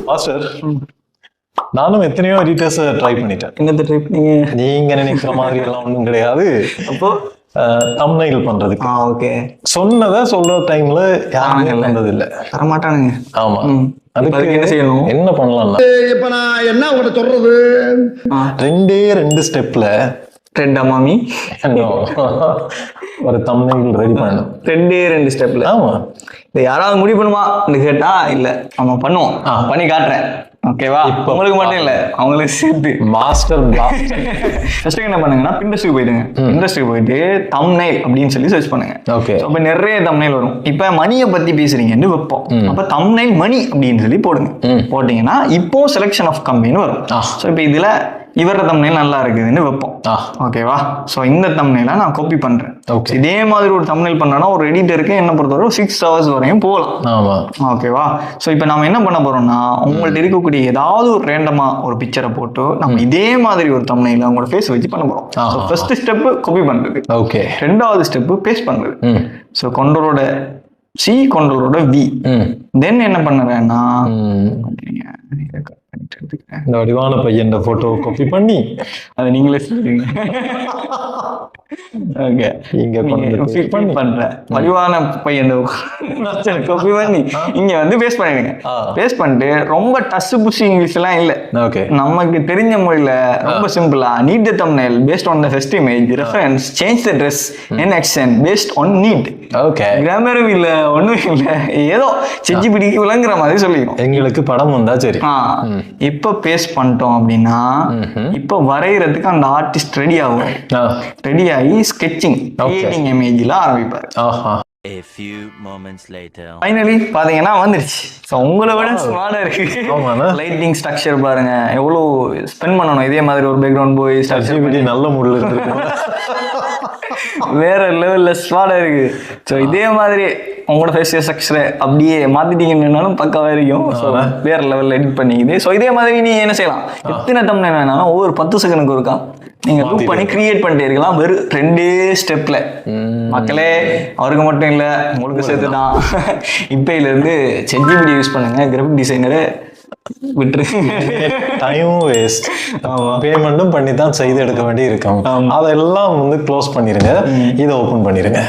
Master, நானும் எத்தனையோ editors try பண்ணிட்டேன். என்னத்தை ட்ரை பண்ணீங்க? நீங்க நினைக்கிற மாதிரி எல்லாம் ஒண்ணும் கிடையாது. அப்போ தம்ப்நெயில் பண்றதுக்கு ஓகே, சொன்னதை சொல்ற டைம்ல யாருமே வந்தது இல்ல, தரமாட்டானுங்க. ஆமா, அதுக்கு என்ன செய்யணும், என்ன பண்ணலாம்னா இப்ப நான் என்ன உங்கள்கிட்ட சொல்றது, ரெண்டு ஸ்டெப்ல ரெண்டா மாமி ஒரு தம்ப்நெயில் ரெடி பண்ணணும். ரெண்டு ஸ்டெப்ல. ஆமா, இதை யாராவது முடிவு பண்ணுமா கேட்டா இல்ல, நம்ம பண்ணுவோம், பண்ணி காட்டுறேன். ஓகேவா? உங்களுக்கு மட்டும் இல்ல, அவங்களுக்கு சேர்த்து. மாஸ்டர் ஃபர்ஸ்ட் என்ன பண்ணுங்கன்னா, பிண்டஸ்ட்க்கு போயிடுங்க. பிண்டஸ்ட்க்கு போயிட்டு தம்ப்நெயில் அப்படின்னு சொல்லி சர்ச் பண்ணுங்க. ஓகே, அப்ப நிறைய தம்ப்நெயில் வரும். இப்ப மணியை பத்தி பேசுறீங்கன்னு வைப்போம். அப்ப தம்ப்நெயில் மணி அப்படின்னு சொல்லி போடுங்க. போட்டீங்கன்னா இப்போ செலக்ஷன் ஆஃப் கம்பெனின்னு வரும். ஸோ இப்போ இதுல இவர தம்ப்நெயில் நல்லா இருக்குதுன்னு வைப்போம். ஓகேவா? ஸோ இந்த தம்ப்நெயிலை நான் காப்பி பண்றேன். இதே மாதிரி ஒரு தம்ப்நெயில் பண்ணனா ஒரு எடிட்டருக்கு என்ன பொறுத்தவரை 6 hours வரையும் போகலாம். ஓகேவா? ஸோ இப்போ நம்ம என்ன பண்ண போறோம்னா, உங்கள்ட்ட இருக்கக்கூடிய ஏதாவது ஒரு ரேண்டமா ஒரு பிக்சரை போட்டு நம்ம இதே மாதிரி ஒரு தம்ப்நெயில உங்களோட ஃபேஸ் வச்சு பண்ண போறோம். ஃபர்ஸ்ட் ஸ்டெப் காப்பி பண்றது. ஓகே, ரெண்டாவது ஸ்டெப் பேஸ்ட் பண்றது. ஸோ கண்ட்ரோலோட சி, கண்ட்ரோலோட வி. தென் என்ன பண்ணுறேன்னா, இந்த வடிவான பையன் போட்டோ காப்பி பண்ணி அதை நீங்களே சொல்றீங்க. ஓகே, இங்க பண்றேன் வடிவான பையன் காப்பி பண்ணி இங்க வந்து பேஸ்ட் பண்ணிடுங்க. பேஸ்ட் பண்ணிட்டு ரொம்ப டஸ் புஷ் இங்கிலீஷ் எல்லாம் இல்ல, நமக்கு தெரிஞ்ச மொழியில ரொம்ப சிம்பிளா need the thumbnail paste on the first image reference change the dress and action paste on need. Okay, கிராமரும் இல்ல, ஒண்ணும் இல்ல, ஏதோ செஞ்சு பிடிக்க விளங்குற மாதிரி சொல்லிக்கணும். எங்களுக்கு படம் வந்தா சரி. இப்ப பேஸ்ட் பண்ணிட்டோம் அப்படின்னா இப்ப வரைகிறதுக்கு அந்த ஆர்டிஸ்ட் ரெடி ஆகும். ரெடி ஆகி ஸ்கெட்சிங் கிரியேட்டிங் இமேஜ்ல ஆரம்பிப்பாரு. A few moments later. Finally பாத்தீங்கன்னா வந்துருச்சு. ஸோ உங்களை விட ஸ்மார்ட்டா இருக்கு. லைட்டிங் ஸ்ட்ரக்சர் பாருங்க, எவ்வளவு ஸ்பெண்ட் பண்ணணும். இதே மாதிரி ஒரு பேக்ரவுண்ட் போய் ஸ்ட்ரக்சர் நல்ல மூட்ல இருக்கு, வேற லெவல்ல ஸ்மார்ட்டா இருக்கு. ஸோ இதே மாதிரி உங்களோட ஃபேஷியல் ஸ்ட்ரக்சரை அப்படியே மாத்திட்டீங்கன்னாலும் பக்காவா இருக்கும். ஸோ வேற லெவல்ல எடிட் பண்ணிக்குது. ஸோ இதே மாதிரி நீ என்ன செய்யலாம், எத்தனை தம்ப்நெயில் வேணாலும் ஒவ்வொரு 10 செகண்டுக்கு இருக்கா நீங்க லூப் பண்ணி கிரியேட் பண்ணிட்டே இருக்கலாம். வெறும் 2 ஸ்டெப்ல. மக்களே, அவருக்கு மட்டும் இல்ல, உங்களுக்கு சேர்த்து தான். இப்பையில இருந்து ChatGPT யூஸ் பண்ணுங்க, கிராஃபிக் டிசைனரை விட்டுரு. டைமும் வேஸ்ட், பேமெண்ட்டும் பண்ணி தான் செய்து எடுக்க வேண்டி இருக்கும். அதெல்லாம் வந்து க்ளோஸ் பண்ணிருங்க, இதை ஓபன் பண்ணிருங்க.